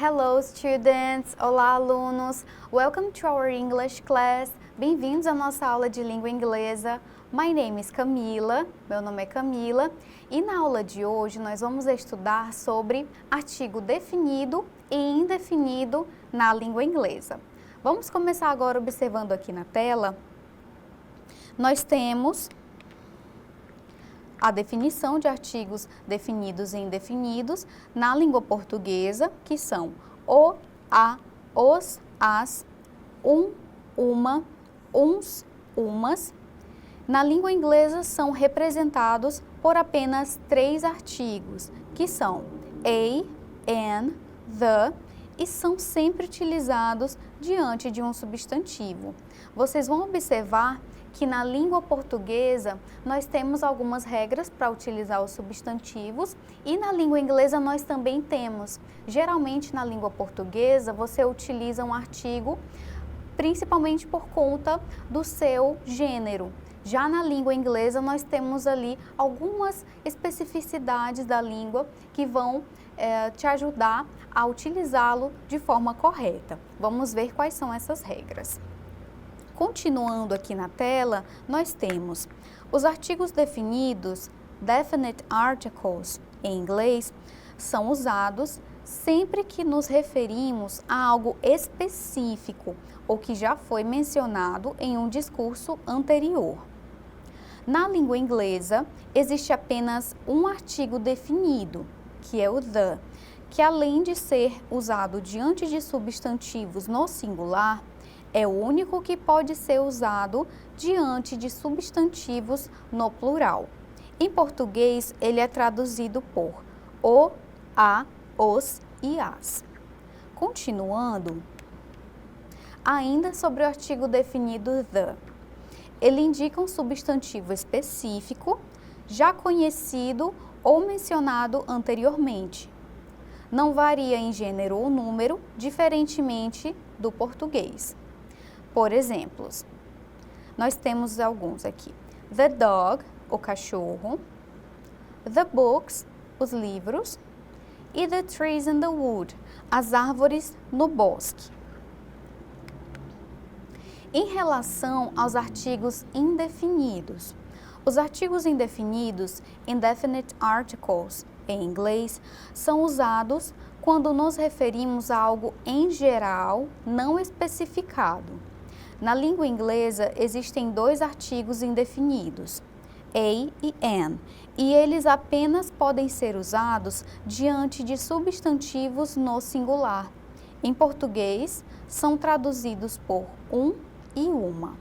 Hello students! Olá alunos! Welcome to our English class. Bem-vindos à nossa aula de língua inglesa. My name is Camila, meu nome é Camila, e na aula de hoje nós vamos estudar sobre artigo definido e indefinido na língua inglesa. Vamos começar agora observando aqui na tela. Nós temos a definição de artigos definidos e indefinidos na língua portuguesa, que são o, a, os, as, uma, uns, umas. Na língua inglesa são representados por apenas 3 artigos, que são a, an, the, e são sempre utilizados diante de um substantivo. Vocês vão observar que na língua portuguesa nós temos algumas regras para utilizar os substantivos e na língua inglesa nós também temos. Geralmente na língua portuguesa você utiliza um artigo principalmente por conta do seu gênero. Já na língua inglesa nós temos ali algumas especificidades da língua que vão te ajudar a utilizá-lo de forma correta. Vamos ver quais são essas regras. Continuando aqui na tela, nós temos os artigos definidos, definite articles em inglês, são usados sempre que nos referimos a algo específico ou que já foi mencionado em um discurso anterior. Na língua inglesa, existe apenas um artigo definido, que é o the, que além de ser usado diante de substantivos no singular, é o único que pode ser usado diante de substantivos no plural. Em português, ele é traduzido por o, a, os e as. Continuando, ainda sobre o artigo definido the, ele indica um substantivo específico, já conhecido ou mencionado anteriormente. Não varia em gênero ou número, diferentemente do português. Por exemplos, nós temos alguns aqui. The dog, o cachorro. The books, os livros. E the trees in the wood, as árvores no bosque. Em relação aos artigos indefinidos, os artigos indefinidos, indefinite articles, em inglês, são usados quando nos referimos a algo em geral, não especificado. Na língua inglesa, existem 2 artigos indefinidos, a e an, e eles apenas podem ser usados diante de substantivos no singular. Em português, são traduzidos por um e uma.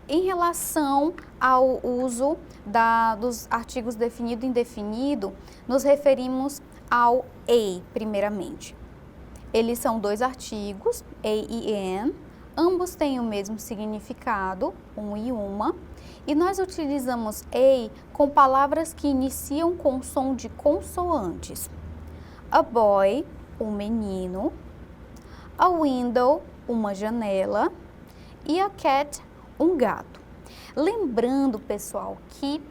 Em relação ao uso dos artigos definido e indefinido, nos referimos ao a, primeiramente. Eles são 2 artigos, a e an, ambos têm o mesmo significado, um e uma, e nós utilizamos a com palavras que iniciam com som de consoantes. A boy, um menino, a window, uma janela, e a cat, um gato. Lembrando, pessoal, que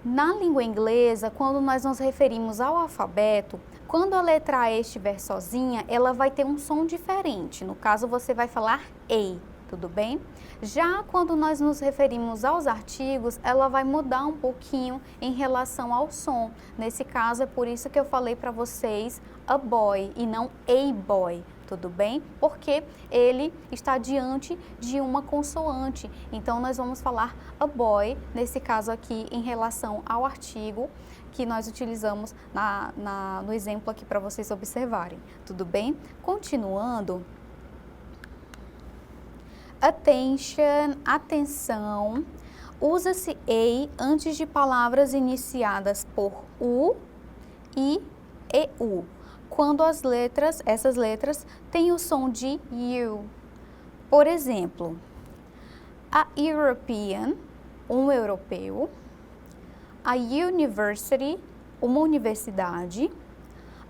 na língua inglesa, quando nós nos referimos ao alfabeto, quando a letra A estiver sozinha, ela vai ter um som diferente. No caso, você vai falar A, tudo bem? Já quando nós nos referimos aos artigos, ela vai mudar um pouquinho em relação ao som. Nesse caso, é por isso que eu falei para vocês a boy e não a boy. Tudo bem? Porque ele está diante de uma consoante. Então, nós vamos falar a boy, nesse caso aqui, em relação ao artigo que nós utilizamos no exemplo aqui para vocês observarem. Tudo bem? Continuando. Attention, atenção. Usa-se a antes de palavras iniciadas por u, i e u. Quando essas letras têm o som de U. Por exemplo, a European, um europeu, a University, uma universidade,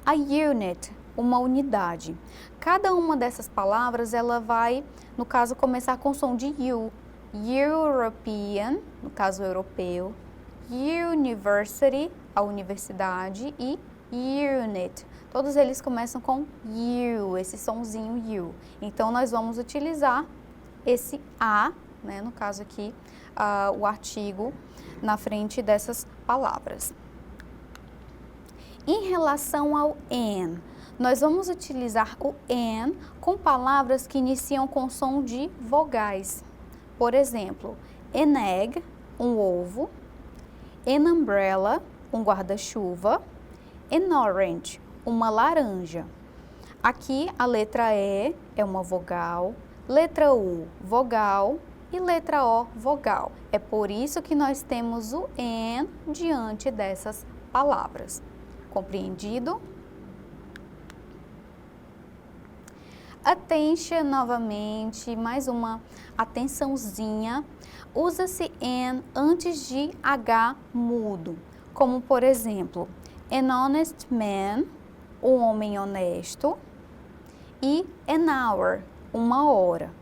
a Unit, uma unidade. Cada uma dessas palavras, ela vai, no caso, começar com som de U. European, no caso europeu, university, a universidade, e unit. Todos eles começam com U, esse sonzinho U. Então, nós vamos utilizar esse A, né, no caso aqui, o artigo na frente dessas palavras. Em relação ao an, nós vamos utilizar o an com palavras que iniciam com som de vogais. Por exemplo, an egg, um ovo, an umbrella, um guarda-chuva, an orange, uma laranja. Aqui a letra E é uma vogal, letra U, vogal e letra O, vogal. É por isso que nós temos o an diante dessas palavras. Compreendido? Attention novamente, mais uma atençãozinha. Usa-se an antes de H mudo, como por exemplo, an honest man, um homem honesto, e an hour, uma hora.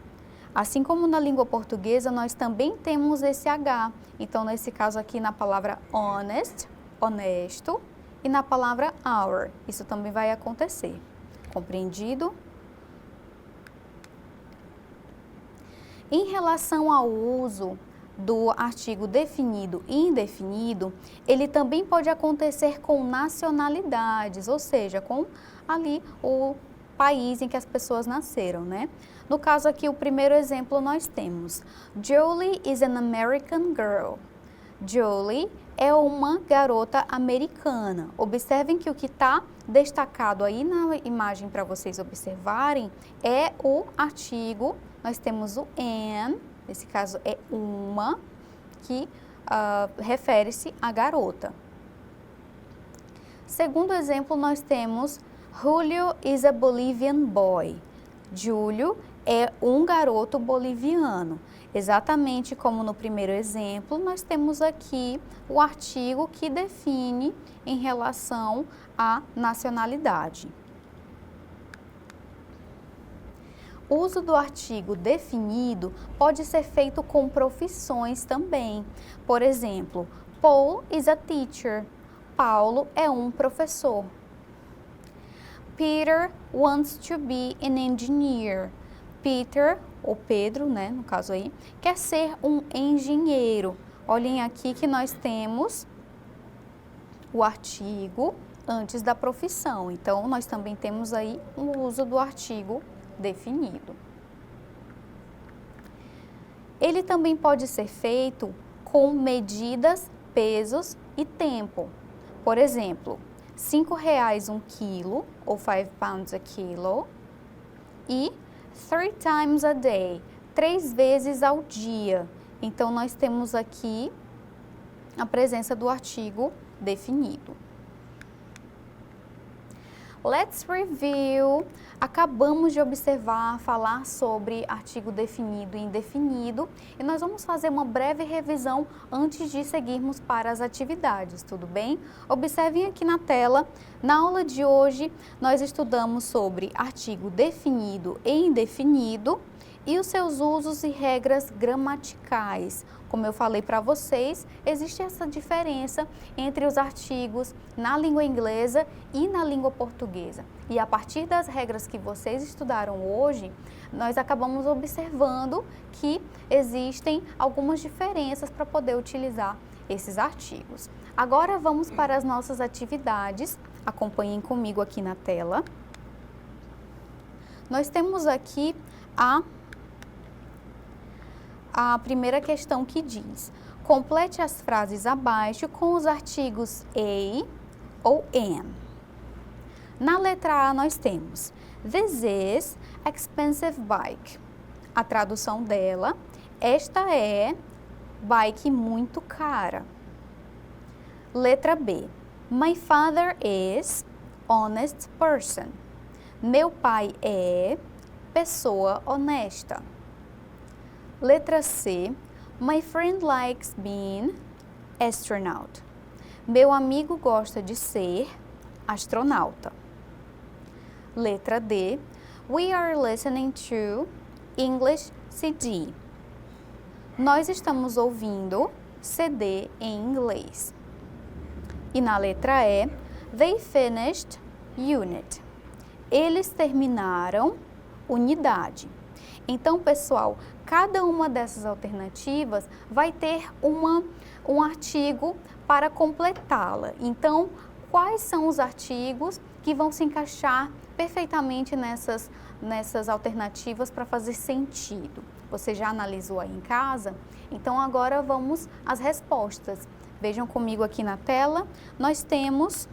Assim como na língua portuguesa, nós também temos esse H. Então, nesse caso aqui, na palavra honest, honesto, e na palavra hour, isso também vai acontecer. Compreendido? Em relação ao uso do artigo definido e indefinido, ele também pode acontecer com nacionalidades, ou seja, com ali o país em que as pessoas nasceram, né? No caso aqui, o primeiro exemplo nós temos: Jolie is an American girl. Jolie é uma garota americana. Observem que o que está destacado aí na imagem para vocês observarem é o artigo. Nós temos o an, nesse caso é uma, que refere-se à garota. Segundo exemplo, nós temos Julio is a Bolivian boy. Júlio é um garoto boliviano. Exatamente como no primeiro exemplo, nós temos aqui o artigo que define em relação à nacionalidade. O uso do artigo definido pode ser feito com profissões também. Por exemplo, Paul is a teacher. Paulo é um professor. Peter wants to be an engineer. Peter, ou Pedro, né, no caso aí, quer ser um engenheiro. Olhem aqui que nós temos o artigo antes da profissão. Então, nós também temos aí o uso do artigo definido. Ele também pode ser feito com medidas, pesos e tempo. Por exemplo, R$5 um quilo, ou 5 pounds a kilo, e 3 times a day, 3 vezes ao dia. Então, nós temos aqui a presença do artigo definido. Let's review. Acabamos de observar, falar sobre artigo definido e indefinido, e nós vamos fazer uma breve revisão antes de seguirmos para as atividades, tudo bem? Observem aqui na tela. Na aula de hoje, nós estudamos sobre artigo definido e indefinido e os seus usos e regras gramaticais. Como eu falei para vocês, existe essa diferença entre os artigos na língua inglesa e na língua portuguesa. E a partir das regras que vocês estudaram hoje, nós acabamos observando que existem algumas diferenças para poder utilizar esses artigos. Agora vamos para as nossas atividades. Acompanhem comigo aqui na tela. Nós temos aqui a primeira questão que diz: complete as frases abaixo com os artigos a ou am. Na letra A nós temos This is expensive bike. A tradução dela, esta é bike muito cara. Letra B, My father is honest person. Meu pai é pessoa honesta. Letra C, My friend likes being astronaut. Meu amigo gosta de ser astronauta. Letra D, We are listening to English CD. Nós estamos ouvindo CD em inglês. E na letra E, they finished unit. Eles terminaram unidade. Então, pessoal, cada uma dessas alternativas vai ter um artigo para completá-la. Então, quais são os artigos que vão se encaixar perfeitamente nessas alternativas para fazer sentido? Você já analisou aí em casa? Então, agora vamos às respostas. Vejam comigo aqui na tela, nós temos: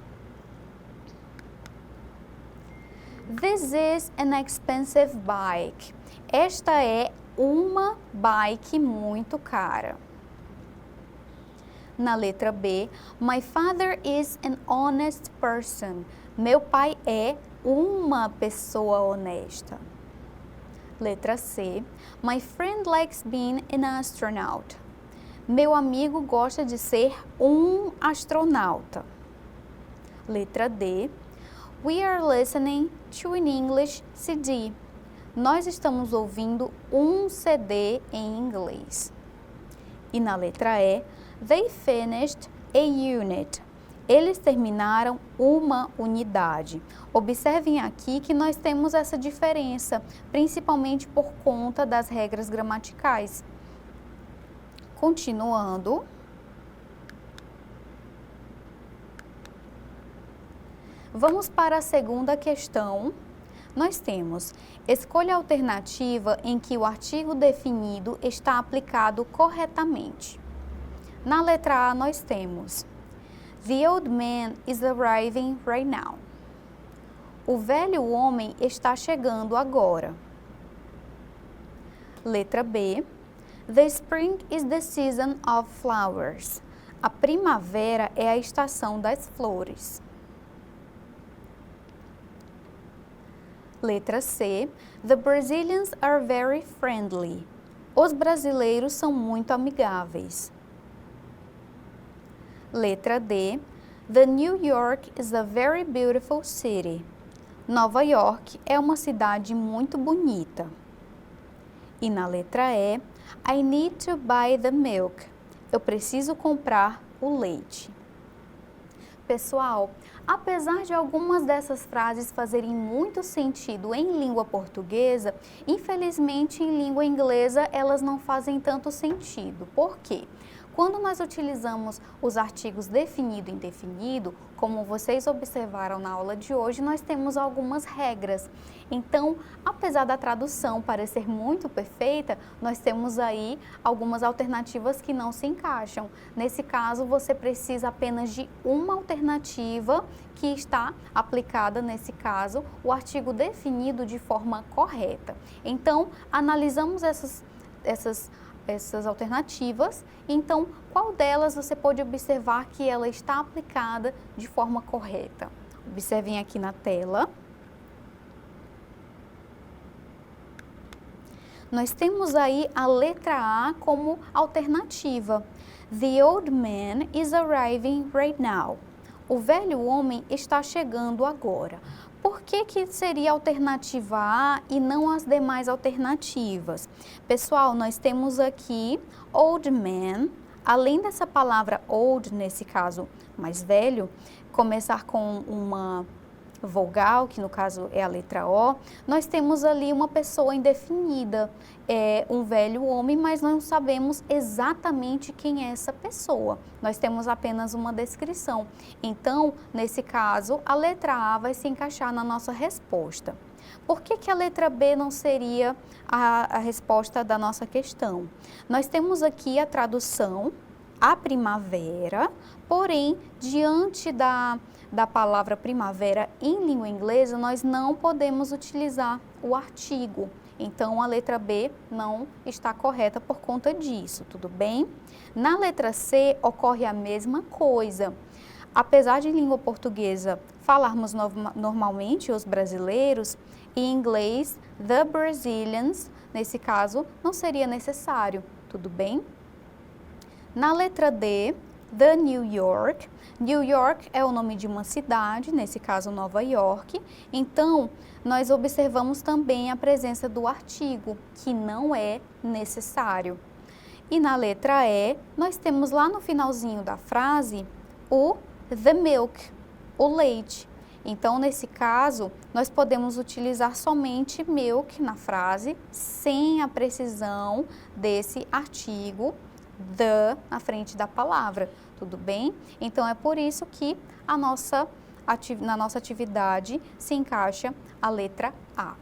This is an expensive bike. Esta é uma bike muito cara. Na letra B, My father is an honest person. Meu pai é uma pessoa honesta. Letra C, My friend likes being an astronaut. Meu amigo gosta de ser um astronauta. Letra D, We are listening to an English CD. Nós estamos ouvindo um CD em inglês. E na letra E, They finished a unit. Eles terminaram uma unidade. Observem aqui que nós temos essa diferença, principalmente por conta das regras gramaticais. Continuando. Vamos para a segunda questão. Nós temos: escolha a alternativa em que o artigo definido está aplicado corretamente. Na letra A, nós temos: The old man is arriving right now. O velho homem está chegando agora. Letra B, The spring is the season of flowers. A primavera é a estação das flores. Letra C, The Brazilians are very friendly. Os brasileiros são muito amigáveis. Letra D, The New York is a very beautiful city. Nova York é uma cidade muito bonita. E na letra E, I need to buy the milk. Eu preciso comprar o leite. Pessoal, apesar de algumas dessas frases fazerem muito sentido em língua portuguesa, infelizmente em língua inglesa elas não fazem tanto sentido. Por quê? Quando nós utilizamos os artigos definido e indefinido, como vocês observaram na aula de hoje, nós temos algumas regras. Então, apesar da tradução parecer muito perfeita, nós temos aí algumas alternativas que não se encaixam. Nesse caso, você precisa apenas de uma alternativa que está aplicada, nesse caso, o artigo definido de forma correta. Então, analisamos essas alternativas. Então, qual delas você pode observar que ela está aplicada de forma correta? Observem aqui na tela. Nós temos aí a letra A como alternativa. The old man is arriving right now. O velho homem está chegando agora. Por que seria a alternativa A e não as demais alternativas? Pessoal, nós temos aqui old man, além dessa palavra old, nesse caso mais velho, começar com uma vogal, que no caso é a letra O, nós temos ali uma pessoa indefinida, um velho homem, mas não sabemos exatamente quem é essa pessoa. Nós temos apenas uma descrição. Então, nesse caso, a letra A vai se encaixar na nossa resposta. Por que a letra B não seria a resposta da nossa questão? Nós temos aqui a tradução, a primavera, porém, diante da palavra primavera em língua inglesa, nós não podemos utilizar o artigo. Então, a letra B não está correta por conta disso, tudo bem? Na letra C, ocorre a mesma coisa. Apesar de em língua portuguesa falarmos normalmente os brasileiros, em inglês, the Brazilians, nesse caso, não seria necessário, tudo bem? Na letra D, the New York. New York é o nome de uma cidade, nesse caso Nova York. Então, nós observamos também a presença do artigo, que não é necessário. E na letra E, nós temos lá no finalzinho da frase o the milk, o leite. Então, nesse caso, nós podemos utilizar somente milk na frase, sem a precisão desse artigo the na frente da palavra, tudo bem? Então, é por isso que na nossa atividade se encaixa a letra A.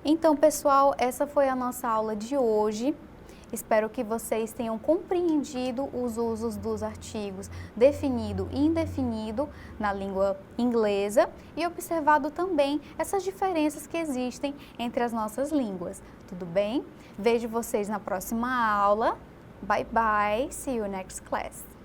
Então, pessoal, essa foi a nossa aula de hoje. Espero que vocês tenham compreendido os usos dos artigos definido e indefinido na língua inglesa e observado também essas diferenças que existem entre as nossas línguas. Tudo bem? Vejo vocês na próxima aula. Bye bye. See you next class.